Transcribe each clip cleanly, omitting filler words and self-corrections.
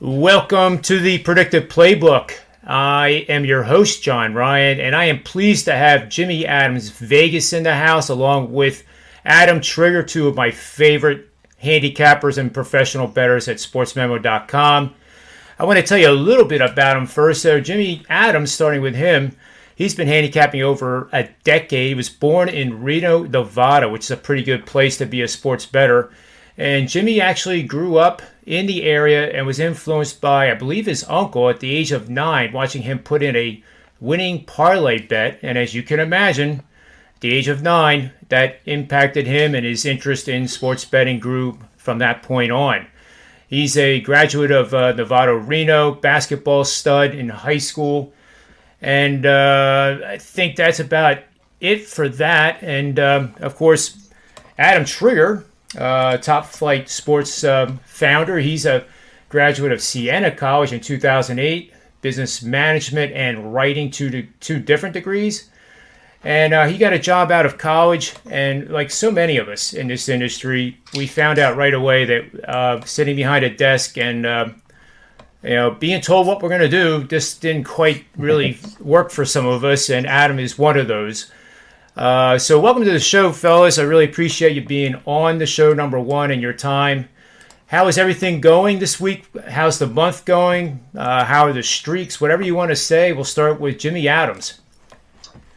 Welcome to the Predictive Playbook. I am your host, John Ryan, and I am pleased to have Jimmy Adams Vegas in the house, along with Adam Trigger, two of my favorite handicappers and professional bettors at Sportsmemo.com. I want to tell you a little bit about him first. So, Jimmy Adams, starting with him, he's been handicapping over a decade. He was born in Reno, Nevada, which is a pretty good place to be a sports bettor. And Jimmy actually grew up in the area and was influenced by, I believe, his uncle at the age of 9, watching him put in a winning parlay bet. And as you can imagine, at the age of 9, that impacted him, and his interest in sports betting grew from that point on. He's a graduate of Nevada Reno, basketball stud in high school. And I think that's about it for that. And, of course, Adam Trigger, top flight sports founder. He's a graduate of Siena College in 2008, business management and writing, two different degrees. And he got a job out of college. And like so many of us in this industry, we found out right away that sitting behind a desk and being told what we're going to do just didn't quite really work for some of us. And Adam is one of those. So welcome to the show, fellas. I really appreciate you being on the show, number one, and your time. How is everything going this week? How's the month going? How are the streaks? Whatever you want to say. We'll start with Jimmy Adams.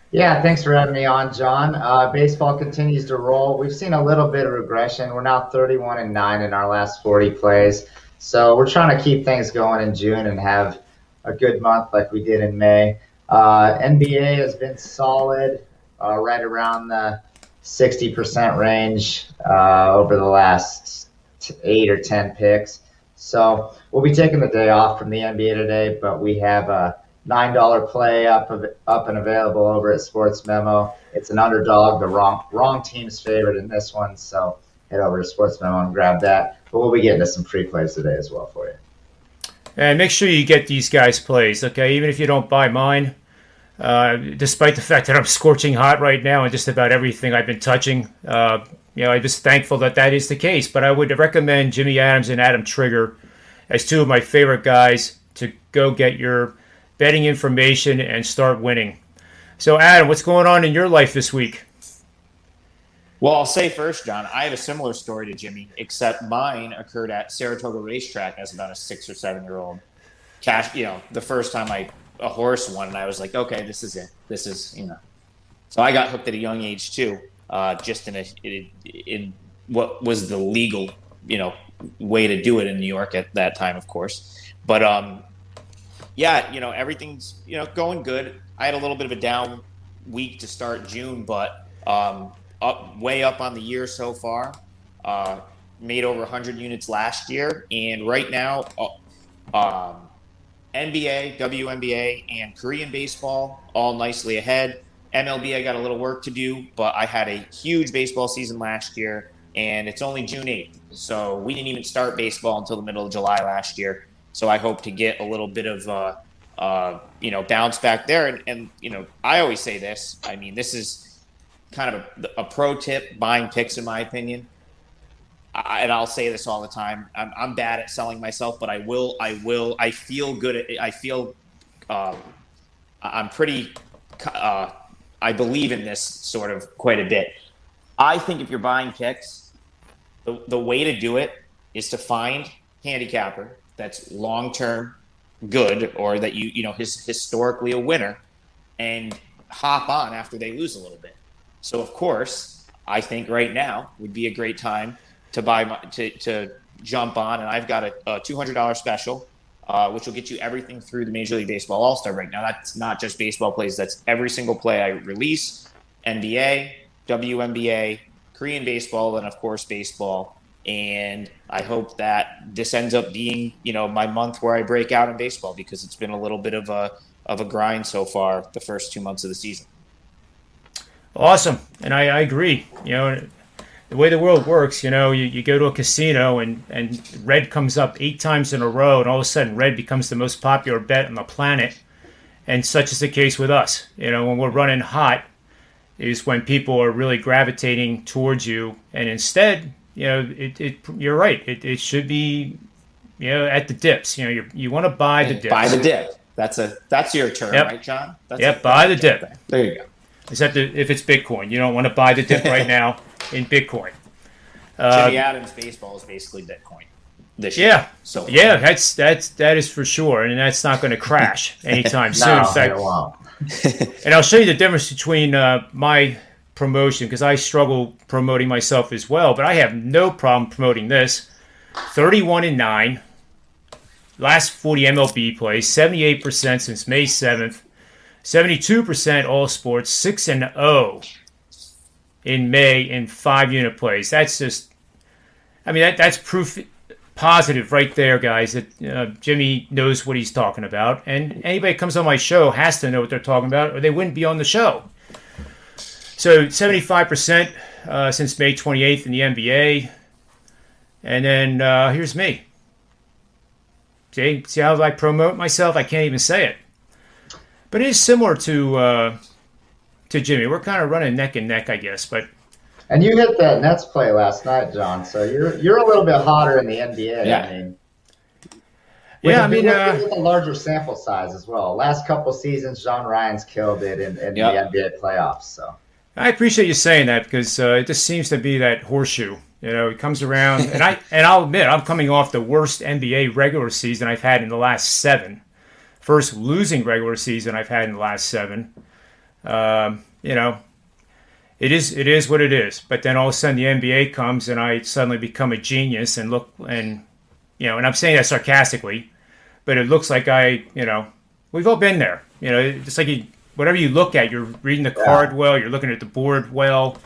Yeah, thanks for having me on, John. Baseball continues to roll. We've seen a little bit of regression. We're now 31-9 in our last 40 plays. So we're trying to keep things going in June and have a good month like we did in May. NBA has been solid. Right around the 60% range over the last 8 or 10 picks. So we'll be taking the day off from the NBA today, but we have a $9 play up and available over at Sports Memo. It's an underdog, the wrong team's favorite in this one. So head over to Sports Memo and grab that. But we'll be getting to some free plays today as well for you. And make sure you get these guys' plays, okay? Even if you don't buy mine. Despite the fact that I'm scorching hot right now and just about everything I've been touching, I'm just thankful that is the case. But I would recommend Jimmy Adams and Adam Trigger as two of my favorite guys to go get your betting information and start winning. So, Adam, what's going on in your life this week? Well, I'll say first, John, I have a similar story to Jimmy, except mine occurred at Saratoga Racetrack as about a 6 or 7 year old. The first time a horse won, and I was like, okay, this is it. This is, So I got hooked at a young age too, just in what was the legal, way to do it in New York at that time, of course. But everything's going good. I had a little bit of a down week to start June, but way up on the year so far. Made over 100 units last year, and right now, NBA, WNBA, and Korean baseball all nicely ahead. MLB, I got a little work to do, but I had a huge baseball season last year, and it's only June 8th. So we didn't even start baseball until the middle of July last year. So I hope to get a little bit of, bounce back there. And I always say this. I mean, this is kind of a pro tip, buying picks, in my opinion. And I'll say this all the time. I'm bad at selling myself, but I will. I feel good at it. I feel I'm pretty. I believe in this sort of quite a bit. I think if you're buying picks, the way to do it is to find handicapper that's long term good, or that is historically a winner, and hop on after they lose a little bit. So of course, I think right now would be a great time to to jump on, and I've got a $200 special, which will get you everything through the Major League Baseball All-Star break. Now, that's not just baseball plays; that's every single play I release: NBA, WNBA, Korean baseball, and of course baseball. And I hope that this ends up being, my month where I break out in baseball, because it's been a little bit of a grind so far the first 2 months of the season. Awesome, and I agree. The way the world works, you go to a casino and red comes up 8 times in a row, and all of a sudden red becomes the most popular bet on the planet. And such is the case with us. When we're running hot is when people are really gravitating towards you. And instead, you're right. It should be at the dips. You want to buy the dips. Buy the dip. That's your term, Yep. right, John? Buy the dip. There you go. Except if it's Bitcoin, you don't want to buy the dip right now in Bitcoin. Jimmy Adams baseball is basically Bitcoin this year. Yeah, so that is for sure, and that's not going to crash anytime soon. In fact, it won't. and I'll show you the difference between my promotion, because I struggle promoting myself as well, but I have no problem promoting this. 31-9, last 40 MLB plays, 78% since May 7th, 72% all sports, 6-0 in May in 5-unit plays. That's just, that's proof positive right there, guys, that Jimmy knows what he's talking about. And anybody that comes on my show has to know what they're talking about, or they wouldn't be on the show. So 75% since May 28th in the NBA. And then here's me. See how I promote myself? I can't even say it. But it is similar to Jimmy. We're kind of running neck and neck, I guess. And you hit that Nets play last night, John. So you're a little bit hotter in the NBA. Yeah. With a larger sample size as well. Last couple seasons, John Ryan's killed it in the NBA playoffs. So I appreciate you saying that, because it just seems to be that horseshoe. It comes around, and I'll admit I'm coming off the worst NBA regular season I've had in the last 7. First losing regular season I've had in the last 7. It is what it is. But then all of a sudden the NBA comes, and I suddenly become a genius and and I'm saying that sarcastically, but it looks like we've all been there. It's like whatever you look at, you're reading the card well, you're looking at the board well,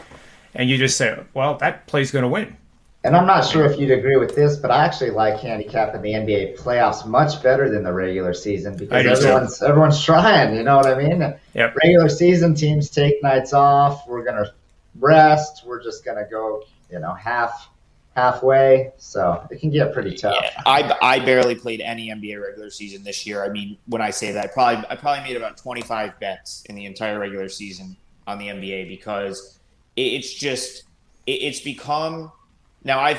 and you just say, well, that play's going to win. And I'm not sure if you'd agree with this, but I actually like handicapping the NBA playoffs much better than the regular season, because everyone's trying, you know what I mean? Yep. Regular season teams take nights off. We're going to rest. We're just going to go, halfway. So it can get pretty tough. Yeah, I barely played any NBA regular season this year. I mean, when I say that, I probably made about 25 bets in the entire regular season on the NBA, because it's become. Now I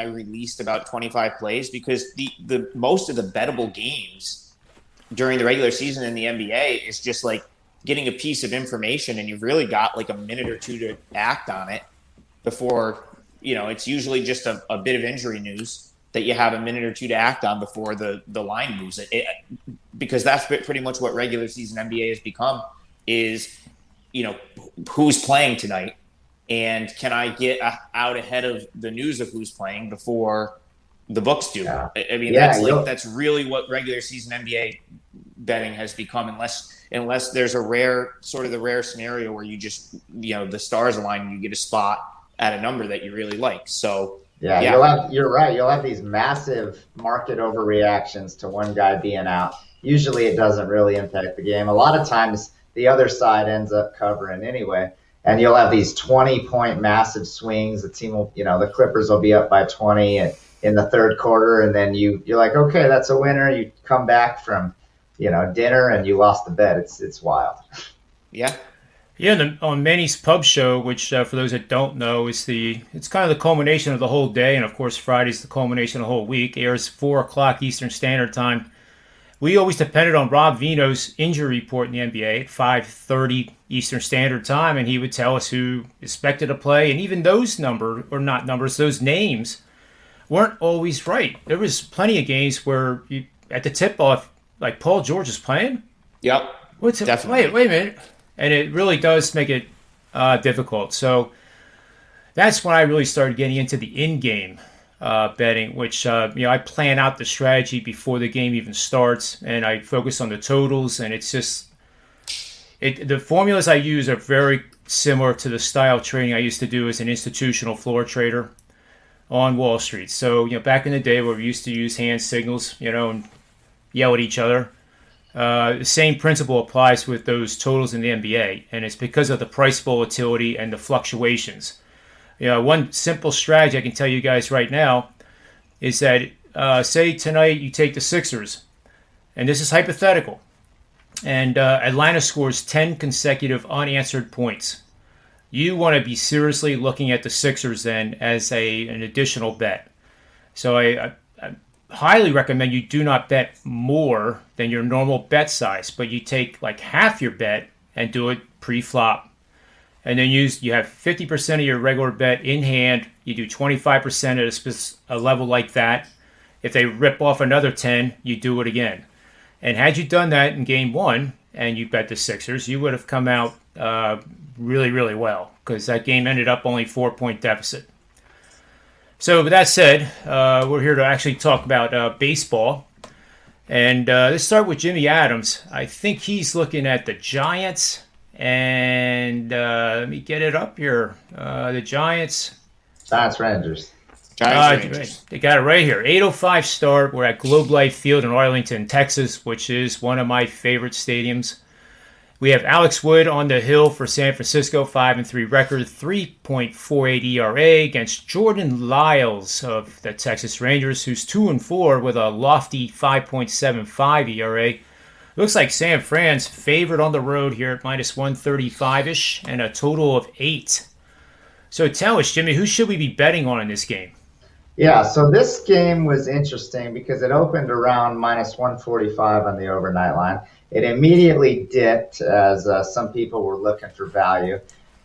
released about 25 plays, because the most of the bettable games during the regular season in the NBA is just like getting a piece of information, and you've really got like a minute or two to act on it before, it's usually just a bit of injury news that you have a minute or two to act on before the line moves. Because that's pretty much what regular season NBA has become, is, who's playing tonight. And can I get out ahead of the news of who's playing before the books do? Yeah. That's really what regular season NBA betting has become, unless there's the rare scenario where you just, the stars align and you get a spot at a number that you really like. So you're right. You'll have these massive market overreactions to one guy being out. Usually it doesn't really impact the game. A lot of times the other side ends up covering anyway. And you'll have these 20-point massive swings. The team will, the Clippers will be up by 20 in the third quarter, and then you're like, okay, that's a winner. You come back from, dinner, and you lost the bet. It's wild. Yeah. Yeah, on Manny's Pub Show, which for those that don't know, it's kind of the culmination of the whole day, and of course Friday's the culmination of the whole week. Airs 4:00 Eastern Standard Time. We always depended on Rob Vino's injury report in the NBA at 5:30 Eastern Standard Time, and he would tell us who expected to play. And even those those names weren't always right. There was plenty of games where at the tip-off, like Paul George is playing. Yep. Definitely. Wait a minute. And it really does make it difficult. So that's when I really started getting into the in-game betting, which I plan out the strategy before the game even starts, and I focus on the totals, and it's just the formulas I use are very similar to the style trading I used to do as an institutional floor trader on Wall Street. So back in the day where we used to use hand signals, and yell at each other, the same principle applies with those totals in the NBA, and it's because of the price volatility and the fluctuations. One simple strategy I can tell you guys right now is that say tonight you take the Sixers, and this is hypothetical, and Atlanta scores 10 consecutive unanswered points. You want to be seriously looking at the Sixers then as an additional bet. So I highly recommend you do not bet more than your normal bet size, but you take like half your bet and do it pre-flop. And then you have 50% of your regular bet in hand. You do 25% at a level like that. If they rip off another 10, you do it again. And had you done that in game one and you bet the Sixers, you would have come out really, really well, because that game ended up only 4-point deficit. So with that said, we're here to actually talk about baseball. And let's start with Jimmy Adams. I think he's looking at the Giants. And let me get it up here. The Giants. Rangers. Rangers. They got it right here. 8:05 start. We're at Globe Life Field in Arlington, Texas, which is one of my favorite stadiums. We have Alex Wood on the hill for San Francisco, 5-3 record, 3.48 ERA against Jordan Lyles of the Texas Rangers, who's 2-4 with a lofty 5.75 ERA. Looks like San Fran's favored on the road here at minus 135-ish and a total of 8. So tell us, Jimmy, who should we be betting on in this game? Yeah, so this game was interesting because it opened around minus 145 on the overnight line. It immediately dipped as some people were looking for value.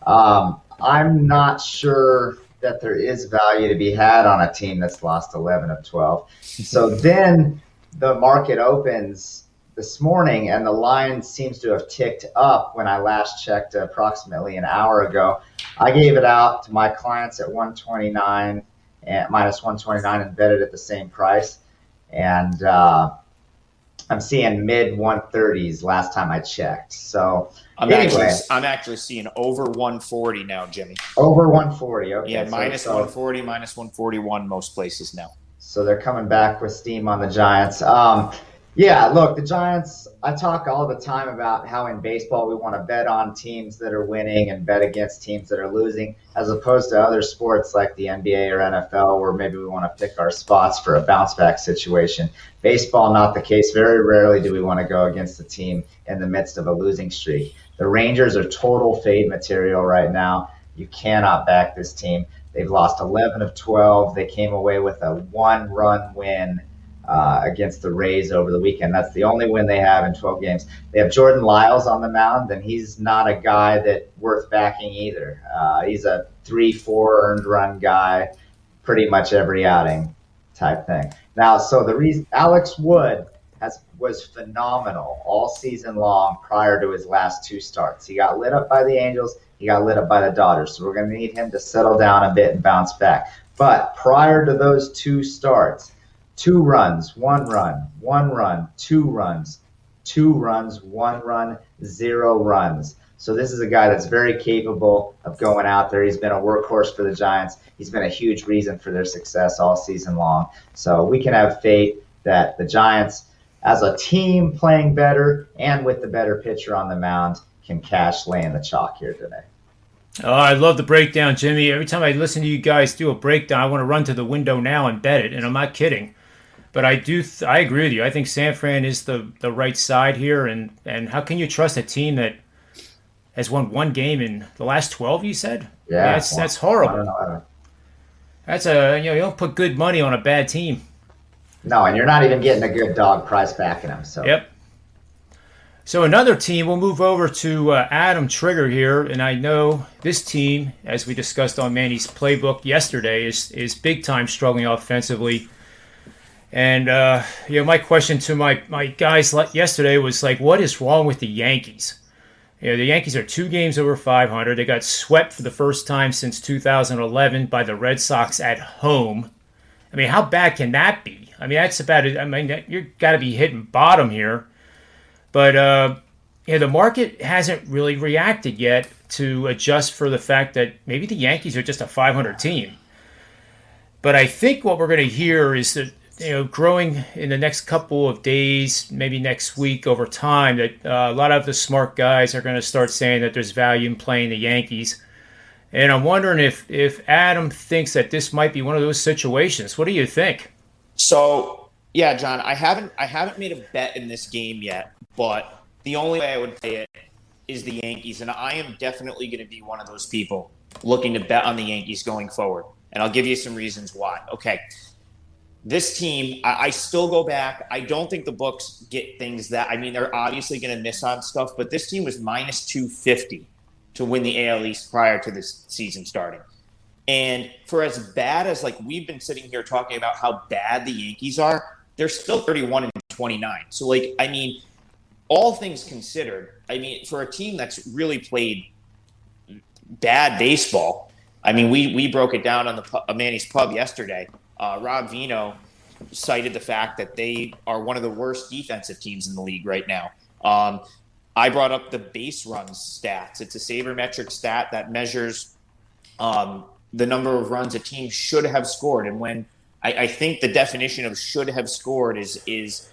I'm not sure that there is value to be had on a team that's lost 11 of 12. So then the market opens this morning, and the line seems to have ticked up when I last checked approximately an hour ago. I gave it out to my clients at 129 and minus 129 and bet it at the same price. And I'm seeing mid 130s last time I checked. So I'm actually seeing over 140 now, Jimmy. Over 140, okay. Yeah, minus 140, minus 141 most places now. So they're coming back with steam on the Giants. Yeah, look, the Giants, I talk all the time about how in baseball we want to bet on teams that are winning and bet against teams that are losing, as opposed to other sports like the NBA or NFL where maybe we want to pick our spots for a bounce-back situation. Baseball, not the case. Very rarely do we want to go against a team in the midst of a losing streak. The Rangers are total fade material right now. You cannot back this team. They've lost 11 of 12. They came away with a one-run win against the Rays over the weekend. That's the only win they have in 12 games. They have Jordan Lyles on the mound, and he's not a guy that worth backing either. He's a 3-4 earned run guy pretty much every outing type thing. Now, so the reason Alex Wood was phenomenal all season long prior to his last two starts. He got lit up by the Angels. He got lit up by the Dodgers. So we're going to need him to settle down a bit and bounce back. But prior to those two starts, 2 runs, 1 run, 1 run, 2 runs, 2 runs, 1 run, 0 runs. So this is a guy that's very capable of going out there. He's been a workhorse for the Giants. He's been a huge reason for their success all season long. So we can have faith that the Giants, as a team playing better and with the better pitcher on the mound, can cash laying the chalk here today. Oh, I love the breakdown, Jimmy. Every time I listen to you guys do a breakdown, I want to run to the window now and bet it, and I'm not kidding. But I agree with you. I think San Fran is the right side here, and how can you trust a team that has won one game in the last 12? You said, yeah, that's horrible. That's you don't put good money on a bad team. No, and you're not even getting a good dog price backing them. So yep. So another team, we'll move over to Adam Trigger here, and I know this team, as we discussed on Manny's playbook yesterday, is big time struggling offensively. And my question to my guys yesterday was like, what is wrong with the Yankees? The Yankees are 2 games over 500. They got swept for the first time since 2011 by the Red Sox at home. I mean, how bad can that be? I mean, that's about it. I mean, you've got to be hitting bottom here. But the market hasn't really reacted yet to adjust for the fact that maybe the Yankees are just a 500 team. But I think what we're going to hear is that, growing in the next couple of days, maybe next week over time, that a lot of the smart guys are going to start saying that there's value in playing the Yankees. And I'm wondering if Adam thinks that this might be one of those situations. What do you think? So, yeah, John, I haven't made a bet in this game yet, but the only way I would play it is the Yankees, and I am definitely going to be one of those people looking to bet on the Yankees going forward. And I'll give you some reasons why. Okay. this team, I still go back. I don't think the books get things that, I mean, they're obviously going to miss on stuff, but this team was minus 250 to win the AL East prior to this season starting. And for as bad as, like, we've been sitting here talking about how bad the Yankees are, they're still 31-29. So, like, I mean, all things considered, I mean, for a team that's really played bad baseball, I mean, we broke it down on the Manny's Pub yesterday. Rob Vino cited the fact that they are one of the worst defensive teams in the league right now. I brought up the base runs stats. It's a sabermetric stat that measures the number of runs a team should have scored. And when I think the definition of should have scored is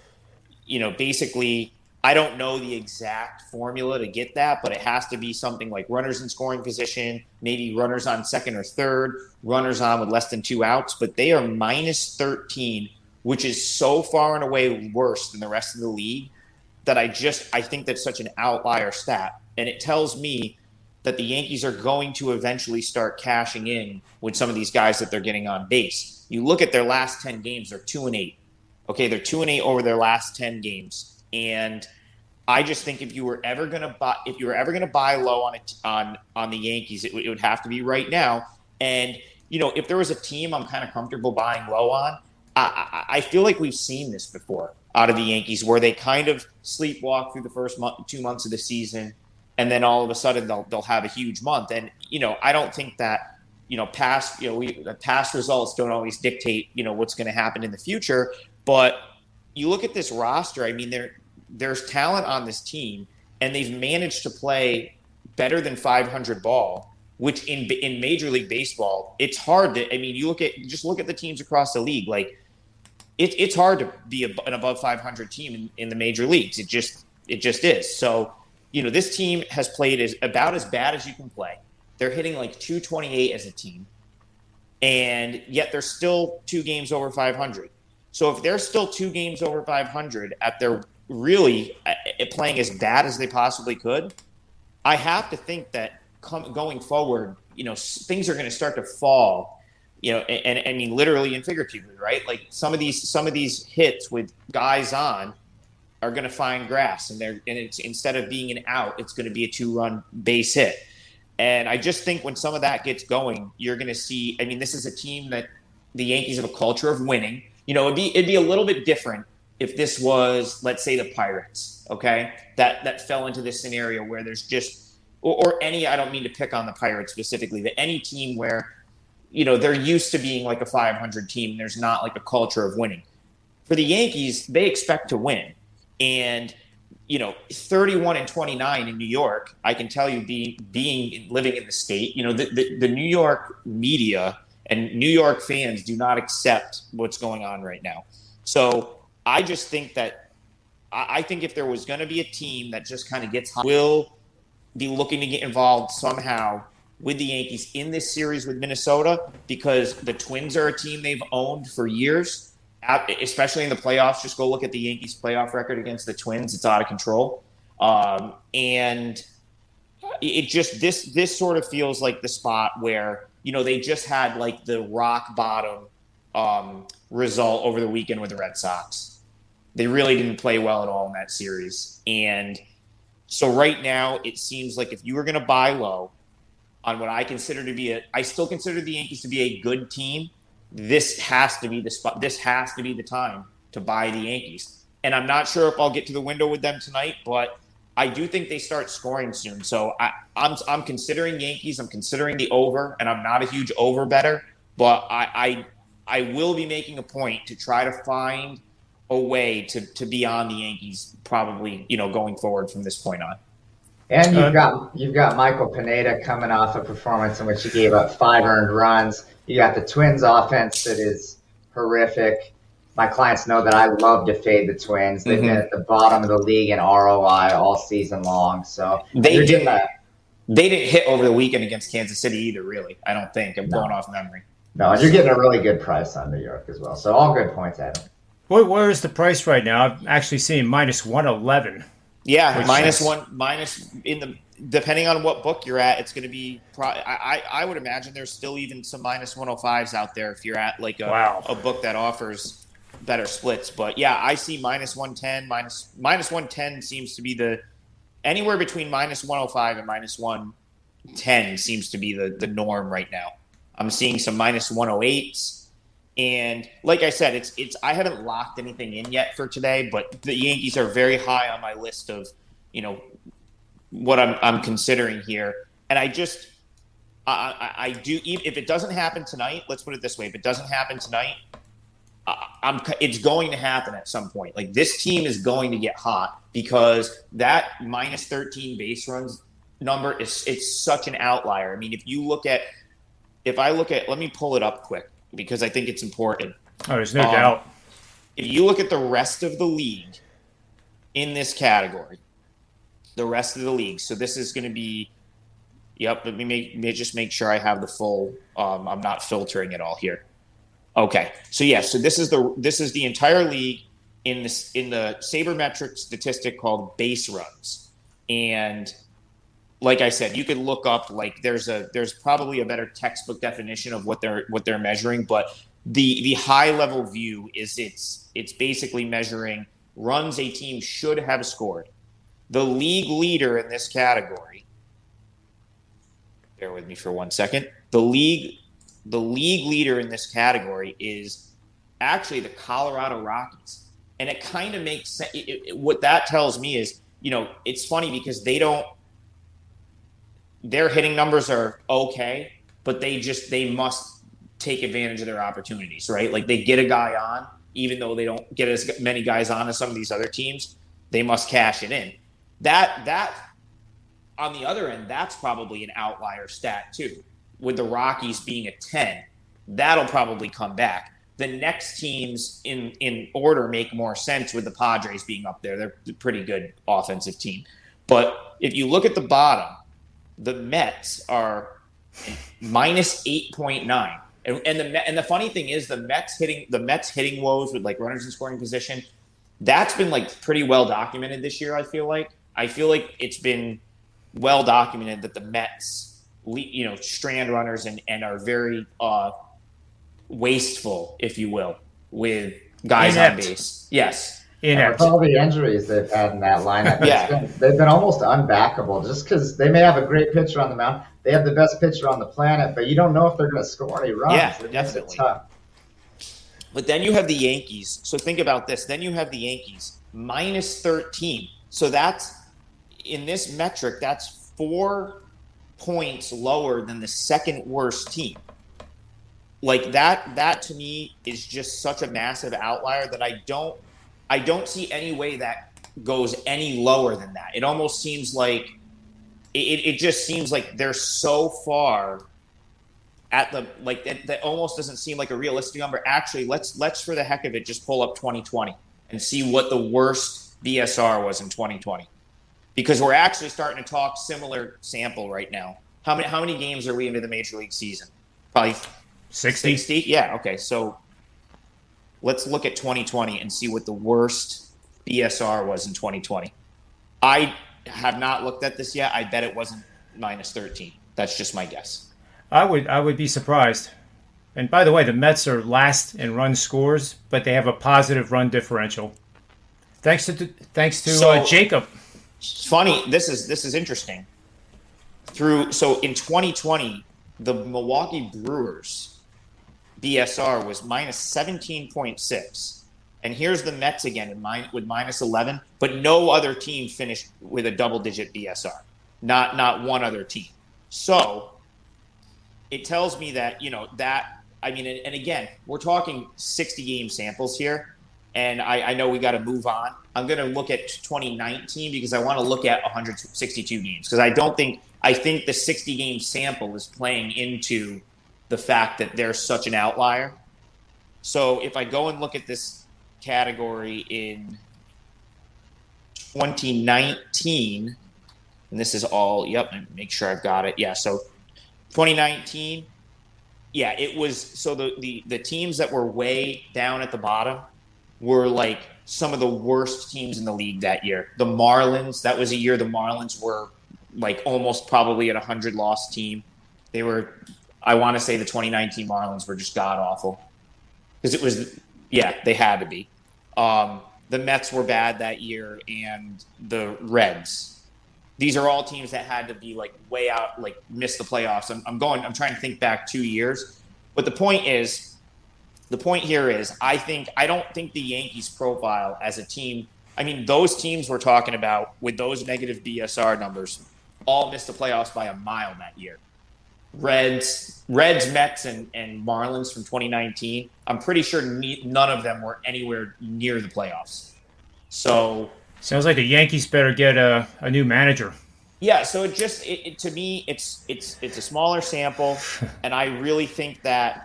basically, I don't know the exact formula to get that, but it has to be something like runners in scoring position, maybe runners on second or third, runners on with less than 2 outs, but they are minus 13, which is so far and away worse than the rest of the league that I think that's such an outlier stat. And it tells me that the Yankees are going to eventually start cashing in with some of these guys that they're getting on base. You look at their last 10 games, they're 2-8. Okay, they're 2-8 over their last 10 games. And I just think if you were ever going to buy low on the Yankees, it would have to be right now. And if there was a team I'm kind of comfortable buying low on, I feel like we've seen this before out of the Yankees, where they kind of sleepwalk through the first 2 months of the season, and then all of a sudden they'll have a huge month. And I don't think that past results don't always dictate what's going to happen in the future. But you look at this roster. I mean, there's talent on this team, and they've managed to play better than 500 ball, which in Major League Baseball, it's hard to. I mean, look at the teams across the league. Like, it's hard to be an above 500 team in the major leagues. It just is. So, this team has played about as bad as you can play. They're hitting like 228 as a team, and yet they're still 2 games over 500. So if they're still 2 games over 500 at their really playing as bad as they possibly could, I have to think that going forward, things are going to start to fall, and I mean, literally and figuratively, right? Like some of these hits with guys on are going to find grass, and it's, instead of being an out, it's going to be a 2-run base hit. And I just think when some of that gets going, you're going to see, I mean, this is a team that the Yankees have a culture of winning. It'd be a little bit different if this was, let's say, the Pirates, okay, that fell into this scenario where there's just, or any, I don't mean to pick on the Pirates specifically, but any team where, they're used to being like a 500 team, and there's not like a culture of winning. For the Yankees, they expect to win. And, 31-29 in New York, I can tell you, living in the state, the New York media and New York fans do not accept what's going on right now. So I just think that I think if there was going to be a team that just kind of gets hot, will be looking to get involved somehow with the Yankees in this series with Minnesota, because the Twins are a team they've owned for years, especially in the playoffs. Just go look at the Yankees' playoff record against the Twins. It's out of control. And it just, this sort of feels like the spot where, they just had like the rock bottom result over the weekend with the Red Sox. They really didn't play well at all in that series. And so right now it seems like if you were going to buy low on what I consider to be I still consider the Yankees to be a good team, this has to be the spot. This has to be the time to buy the Yankees. And I'm not sure if I'll get to the window with them tonight, but I do think they start scoring soon. So I'm considering Yankees. I'm considering the over, and I'm not a huge over better, but I will be making a point to try to find a way to be on the Yankees probably, going forward from this point on. And you've got Michael Pineda coming off a performance in which he gave up 5 earned runs. You got the Twins offense that is horrific. My clients know that I love to fade the Twins. They've been at the bottom of the league in ROI all season long. So they didn't hit over the weekend against Kansas City either, really. I don't think. I'm going off memory. No, and you're getting a really good price on New York as well. So all good points, Adam. Where is the price right now? I'm actually seeing minus 111. Yeah, minus in depending on what book you're at, it's going to be. I would imagine there's still even some minus 105s out there if you're at like a book that offers better splits. But yeah, I see minus 110. Minus 110 seems to be the anywhere between minus 105 and minus 110 seems to be the norm right now. I'm seeing some minus 108s. And like I said, it's I haven't locked anything in yet for today, but the Yankees are very high on my list of, what I'm considering here. And I do, if it doesn't happen tonight, let's put it this way. If it doesn't happen tonight, it's going to happen at some point. Like this team is going to get hot because that minus 13 base runs number it's such an outlier. I mean, if I look at, let me pull it up quick because I think it's important. Oh, there's no doubt. If you look at the rest of the league in this category, so this is going to be, let me just make sure I have the full, I'm not filtering it all here. Okay. So this is the entire league in the sabermetric statistic called base runs. And like I said, you could look up, like there's probably a better textbook definition of what they're measuring, but the high level view is it's basically measuring runs a team should have scored. The league leader in this category, bear with me for 1 second. The league leader in this category is actually the Colorado Rockies. And it kind of makes sense. What that tells me is, it's funny because their hitting numbers are okay, but they must take advantage of their opportunities, right? Like they get a guy on, even though they don't get as many guys on as some of these other teams, they must cash it in. That on the other end, that's probably an outlier stat too. With the Rockies being a 10, that'll probably come back. The next teams in order make more sense with the Padres being up there. They're a pretty good offensive team. But if you look at the bottom, the Mets are minus 8.9. And the funny thing is the Mets hitting woes with like runners in scoring position, that's been like pretty well documented this year, I feel like. It's been well documented that the Mets, strand runners and are very wasteful, if you will, with guys on base. Yes. With all the injuries they've had in that lineup, they've been almost unbackable just because they may have a great pitcher on the mound. They have the best pitcher on the planet, but you don't know if they're going to score any runs. Yeah, definitely. But then you have the Yankees. So think about this. Then you have the Yankees, minus 13. So that's, in this metric, that's 4 points lower than the second worst team. Like that to me is just such a massive outlier that I don't see any way that goes any lower than that. It almost seems like it just seems like they're so far at the, like that almost doesn't seem like a realistic number. Actually, let's for the heck of it just pull up 2020 and see what the worst BSR was in 2020. Because we're actually starting to talk similar sample right now. How many games are we into the major league season? Probably 60? Yeah, okay. So let's look at 2020 and see what the worst BSR was in 2020. I have not looked at this yet. I bet it wasn't minus 13. That's just my guess. I would be surprised. And by the way, the Mets are last in run scores, but they have a positive run differential. Thanks to Jacob. It's funny. This is interesting. So in 2020, the Milwaukee Brewers BSR was minus 17.6. And here's the Mets again with minus 11, but no other team finished with a double-digit BSR. Not one other team. So it tells me that, and again, we're talking 60-game samples here, and I know we got to move on. I'm going to look at 2019 because I want to look at 162 games because I think the 60-game sample is playing into the fact that they're such an outlier. So if I go and look at this category in 2019, and this is all, make sure I've got it. Yeah, so 2019, it was, so the teams that were way down at the bottom were like some of the worst teams in the league that year. The Marlins, that was a year the Marlins were like almost probably at 100 loss team. They were, I want to say the 2019 Marlins were just god awful because it was, yeah, they had to be. The Mets were bad that year, and the Reds. These are all teams that had to be like way out, like miss the playoffs. I'm trying to think back 2 years, but the point here is, I don't think the Yankees profile as a team. I mean, those teams we're talking about with those negative BSR numbers all missed the playoffs by a mile that year. Reds, Mets, and Marlins from 2019. I'm pretty sure none of them were anywhere near the playoffs. So sounds like the Yankees better get a new manager. Yeah. So to me, it's a smaller sample, and I really think the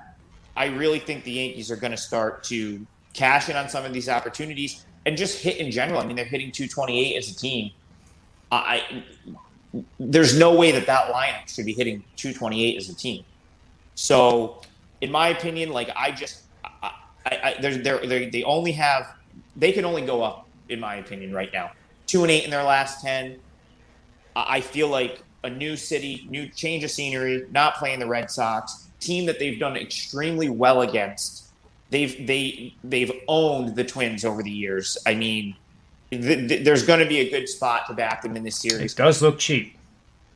Yankees are going to start to cash in on some of these opportunities and just hit in general. I mean, they're hitting 228 as a team. There's no way that lineup should be hitting 228 as a team. So, in my opinion, like they can only go up, in my opinion, right now. 2-8 in their last 10. I feel like a new city, new change of scenery, not playing the Red Sox, team that they've done extremely well against. They've owned the Twins over the years. I mean, there's going to be a good spot to back them in this series. It does look cheap.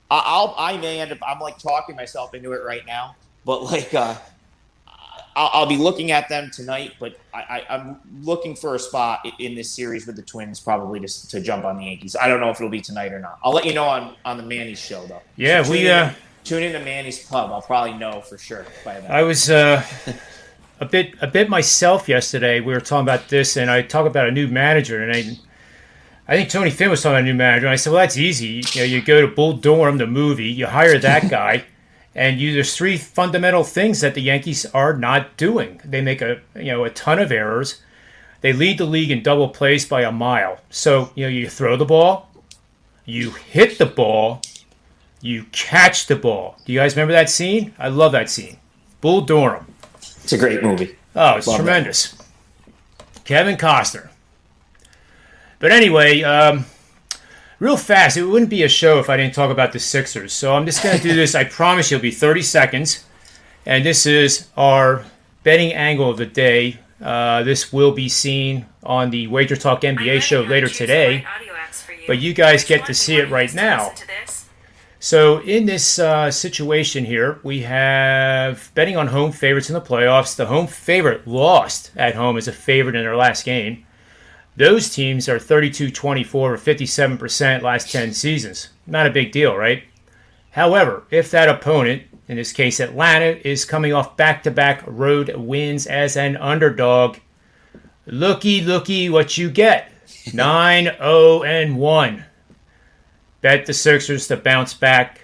I may end up. I'm like talking myself into it right now, but like I'll be looking at them tonight. But I'm looking for a spot in this series with the Twins, probably just to jump on the Yankees. I don't know if it'll be tonight or not. I'll let you know on the Manny's show though. Yeah, so tune into Manny's Pub. I'll probably know for sure by then. I was a bit myself yesterday. We were talking about this, and I talk about a new manager, and I think Tony Finn was talking about a new manager, and I said, well, that's easy. You go to Bull Durham, the movie, you hire that guy, and there's three fundamental things that the Yankees are not doing. They make a ton of errors. They lead the league in double plays by a mile. So, you throw the ball, you hit the ball, you catch the ball. Do you guys remember that scene? I love that scene. Bull Durham. It's a great movie. Oh, it's tremendous. That. Kevin Costner. But anyway, real fast, it wouldn't be a show if I didn't talk about the Sixers. So I'm just going to do this. I promise you it'll be 30 seconds. And this is our betting angle of the day. This will be seen on the Wager Talk NBA show later today. But you guys get to see it right now. So in this situation here, we have betting on home favorites in the playoffs. The home favorite lost at home as a favorite in their last game. Those teams are 32-24 or 57% last 10 seasons. Not a big deal, right? However, if that opponent, in this case Atlanta, is coming off back-to-back road wins as an underdog, looky what you get. 9-0-1. Bet the Sixers to bounce back,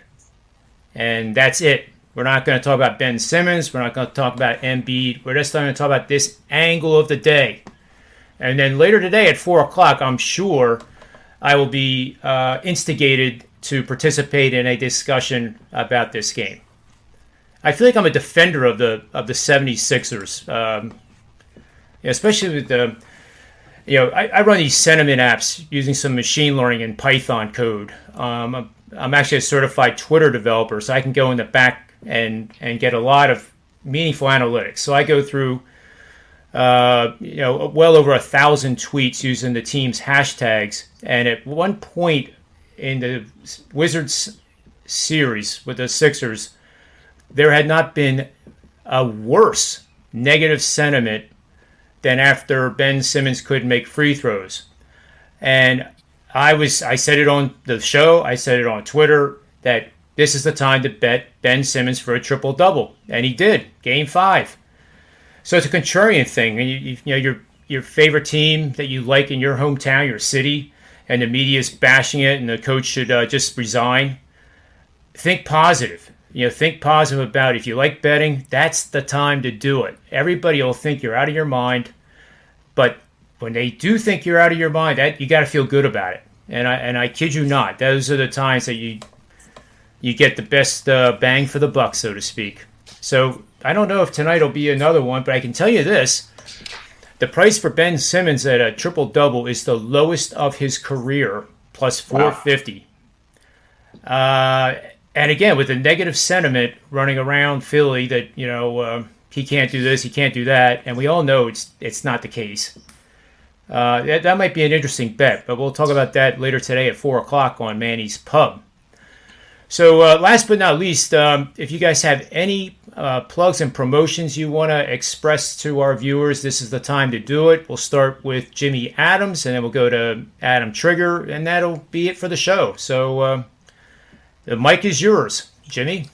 and that's it. We're not going to talk about Ben Simmons. We're not going to talk about Embiid. We're just going to talk about this angle of the day. And then later today at 4 o'clock, I'm sure I will be instigated to participate in a discussion about this game. I feel like I'm a defender of the 76ers, especially with the, I run these sentiment apps using some machine learning and Python code. I'm actually a certified Twitter developer, so I can go in the back and get a lot of meaningful analytics. So I go through well over 1,000 tweets using the team's hashtags. And at one point in the Wizards series with the Sixers, there had not been a worse negative sentiment than after Ben Simmons couldn't make free throws. And I said it on the show, I said it on Twitter, that this is the time to bet Ben Simmons for a triple-double. And he did, Game 5. So it's a contrarian thing. Your favorite team that you like in your hometown, your city, and the media is bashing it, and the coach should just resign. Think positive. Think positive about it. If you like betting, that's the time to do it. Everybody will think you're out of your mind, but when they do think you're out of your mind, you got to feel good about it. And I kid you not, those are the times that you get the best bang for the buck, so to speak. So I don't know if tonight will be another one, but I can tell you this. The price for Ben Simmons at a triple-double is the lowest of his career, plus 450. Wow. And again, with the negative sentiment running around Philly that he can't do this, he can't do that, and we all know it's not the case. That might be an interesting bet, but we'll talk about that later today at 4 o'clock on Manny's Pub. So last but not least, if you guys have any plugs and promotions you want to express to our viewers, this is the time to do it. We'll start with Jimmy Adams, and then we'll go to Adam Trigger, and that'll be it for the show. So the mic is yours, Jimmy.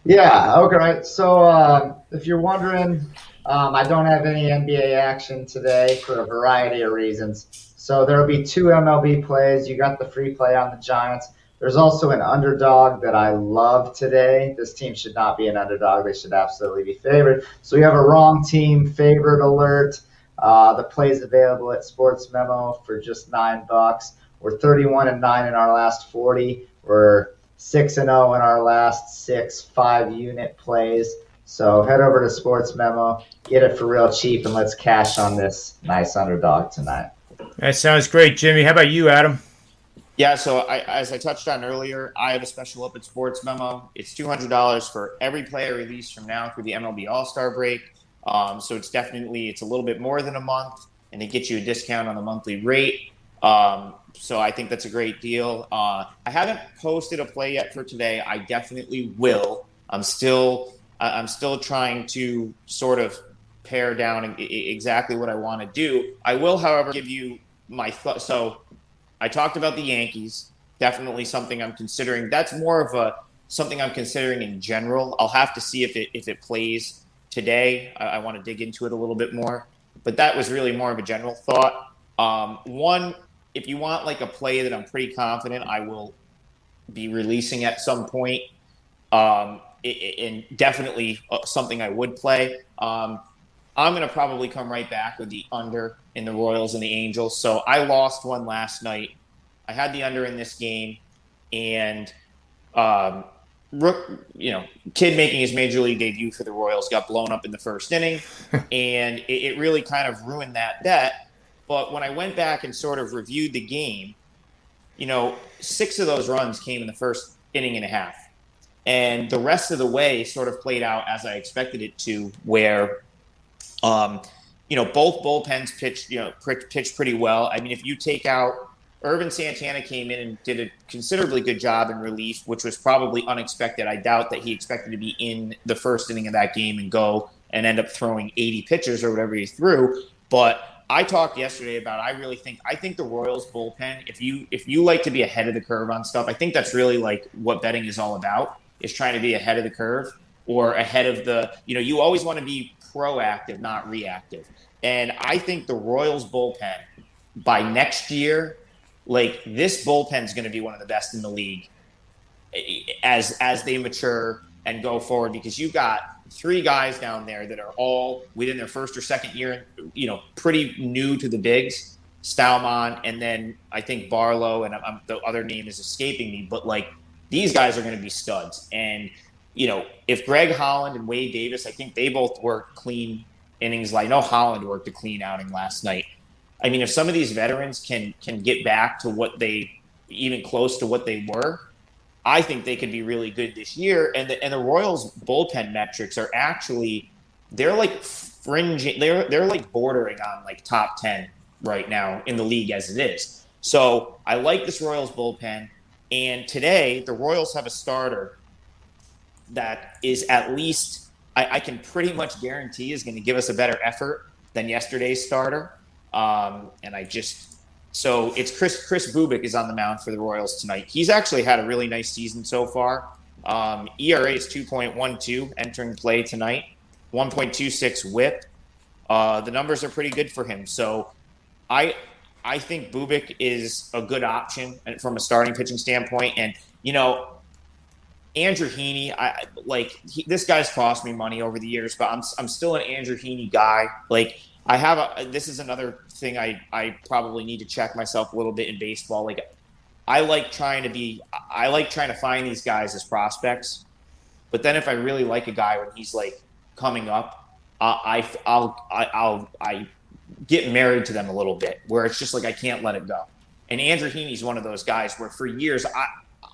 Yeah, okay. So if you're wondering, I don't have any NBA action today for a variety of reasons. So there will be 2 MLB plays. You got the free play on the Giants. There's also an underdog that I love today. This team should not be an underdog. They should absolutely be favored. So we have a wrong team favorite alert. The play's available at Sportsmemo for just $9. We're 31-9 in our last 40. We're 6-0 in our last 6 5-unit plays. So head over to Sportsmemo, get it for real cheap, and let's cash on this nice underdog tonight. That sounds great, Jimmy. How about you, Adam? Yeah, so as I touched on earlier, I have a special up at Sports Memo. It's $200 for every player released from now through the MLB All-Star break. So it's a little bit more than a month, and it gets you a discount on the monthly rate. So I think that's a great deal. I haven't posted a play yet for today. I definitely will. I'm still trying to sort of pare down exactly what I want to do. I will, however, give you my thought. So I talked about the Yankees, definitely something I'm considering. That's more of something I'm considering in general. I'll have to see if it plays today. I want to dig into it a little bit more, but that was really more of a general thought. One, if you want like a play that I'm pretty confident I will be releasing at some point, and definitely something I would play. I'm going to probably come right back with the under in the Royals and the Angels. So I lost one last night. I had the under in this game, and kid making his major league debut for the Royals got blown up in the first inning, and it really kind of ruined that bet. But when I went back and sort of reviewed the game, 6 of those runs came in the first inning and a half. And the rest of the way sort of played out as I expected it to, where, both bullpens pitched pretty well. I mean, if you take out Irvin Santana came in and did a considerably good job in relief, which was probably unexpected. I doubt that he expected to be in the first inning of that game and go and end up throwing 80 pitches or whatever he threw. But I talked yesterday about I think the Royals bullpen, if you like to be ahead of the curve on stuff, I think that's really like what betting is all about, is trying to be ahead of the curve or ahead of you always want to be proactive, not reactive. And I think the Royals bullpen by next year, like this bullpen is going to be one of the best in the league as they mature and go forward, because you've got 3 guys down there that are all within their first or second year, pretty new to the bigs, Stallman, and then I think Barlow, and the other name is escaping me, but like these guys are going to be studs. And, if Greg Holland and Wade Davis, I think they both worked clean innings. I know Holland worked a clean outing last night. I mean, if some of these veterans can get back to even close to what they were, I think they could be really good this year. And the Royals bullpen metrics are actually, they're like fringing, they're like bordering on like top 10 right now in the league as it is. So I like this Royals bullpen. And today the Royals have a starter that is at least, I can pretty much guarantee is going to give us a better effort than yesterday's starter. So it's Chris Bubic is on the mound for the Royals tonight. He's actually had a really nice season so far. ERA is 2.12 entering play tonight, 1.26 whip. The numbers are pretty good for him. So I think Bubic is a good option from a starting pitching standpoint. And, Andrew Heaney, this guy's cost me money over the years, but I'm still an Andrew Heaney guy. Like, this is another thing I probably need to check myself a little bit in baseball. Like, I like trying to find these guys as prospects, but then if I really like a guy when he's like coming up, I'll get married to them a little bit, where it's just like I can't let it go. And Andrew Heaney's one of those guys where for years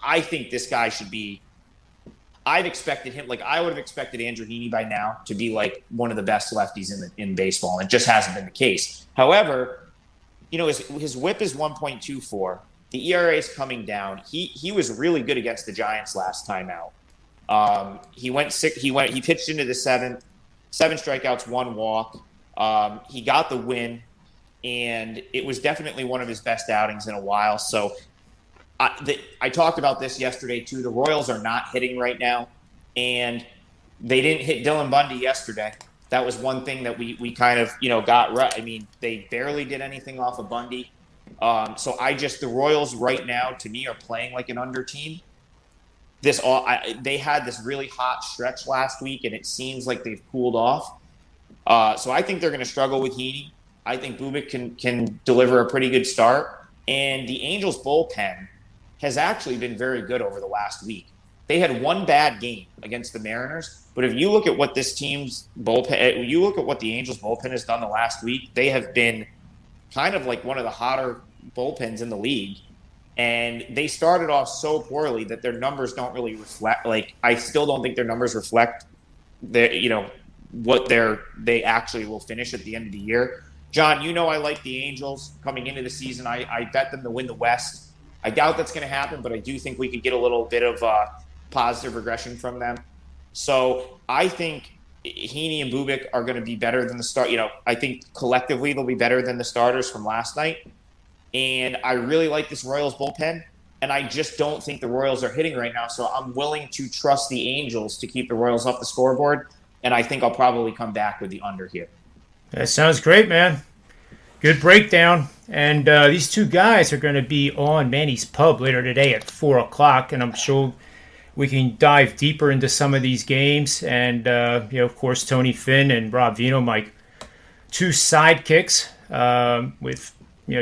I think this guy should be. I've expected him, like I would have expected Andrew Heaney by now to be like one of the best lefties in baseball, and it just hasn't been the case. However, his WHIP is 1.24. The ERA is coming down. He was really good against the Giants last time out. He pitched into the seventh, 7 strikeouts, 1 walk. He got the win, and it was definitely one of his best outings in a while. So I talked about this yesterday too. The Royals are not hitting right now, and they didn't hit Dylan Bundy yesterday. That was one thing that we kind of got right. I mean, they barely did anything off of Bundy. So the Royals right now to me are playing like an under team. They had this really hot stretch last week, and it seems like they've cooled off. So I think they're going to struggle with Heaney. I think Bubic can deliver a pretty good start, and the Angels bullpen has actually been very good over the last week. They had one bad game against the Mariners, but if you look at what this team's bullpen, you look at what the Angels bullpen has done the last week, they have been kind of like one of the hotter bullpens in the league. And they started off so poorly that their numbers don't really reflect. Like, I still don't think their numbers reflect what they actually will finish at the end of the year. John, I like the Angels coming into the season. I bet them to win the West. I doubt that's going to happen, but I do think we could get a little bit of positive regression from them. So I think Heaney and Bubic are going to be better than the start. I think collectively they'll be better than the starters from last night. And I really like this Royals bullpen, and I just don't think the Royals are hitting right now. So I'm willing to trust the Angels to keep the Royals off the scoreboard, and I think I'll probably come back with the under here. That sounds great, man. Good breakdown. And these two guys are going to be on Manny's Pub later today at 4 o'clock, and I'm sure we can dive deeper into some of these games. And, of course, Tony Finn and Rob Vino, my two sidekicks, with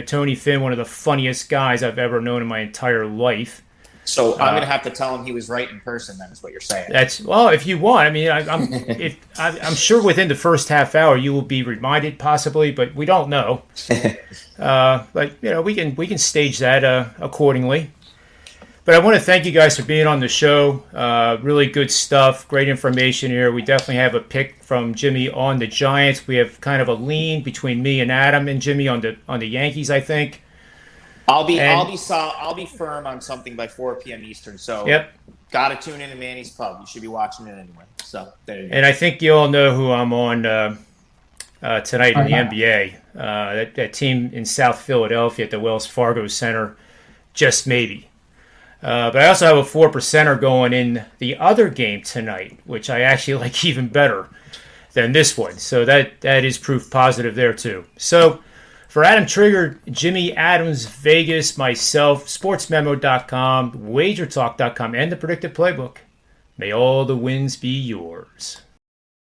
Tony Finn, one of the funniest guys I've ever known in my entire life. So I'm going to have to tell him he was right in person, then, is what you're saying. If you want. I mean, I'm sure within the first half hour you will be reminded, possibly, but we don't know. But we can stage that accordingly. But I want to thank you guys for being on the show. Really good stuff, great information here. We definitely have a pick from Jimmy on the Giants. We have kind of a lean between me and Adam and Jimmy on the Yankees, I think. I'll be firm on something by 4 p.m. Eastern. So yep. Got to tune in to Manny's Pub. You should be watching it anyway. So there you go. And I think you all know who I'm on tonight in the NBA. That team in South Philadelphia at the Wells Fargo Center, just maybe. But I also have a 4%er going in the other game tonight, which I actually like even better than this one. So that is proof positive there too. So for Adam Trigger, Jimmy Adams, Vegas, myself, sportsmemo.com, wagertalk.com, and the Predictive Playbook, may all the wins be yours.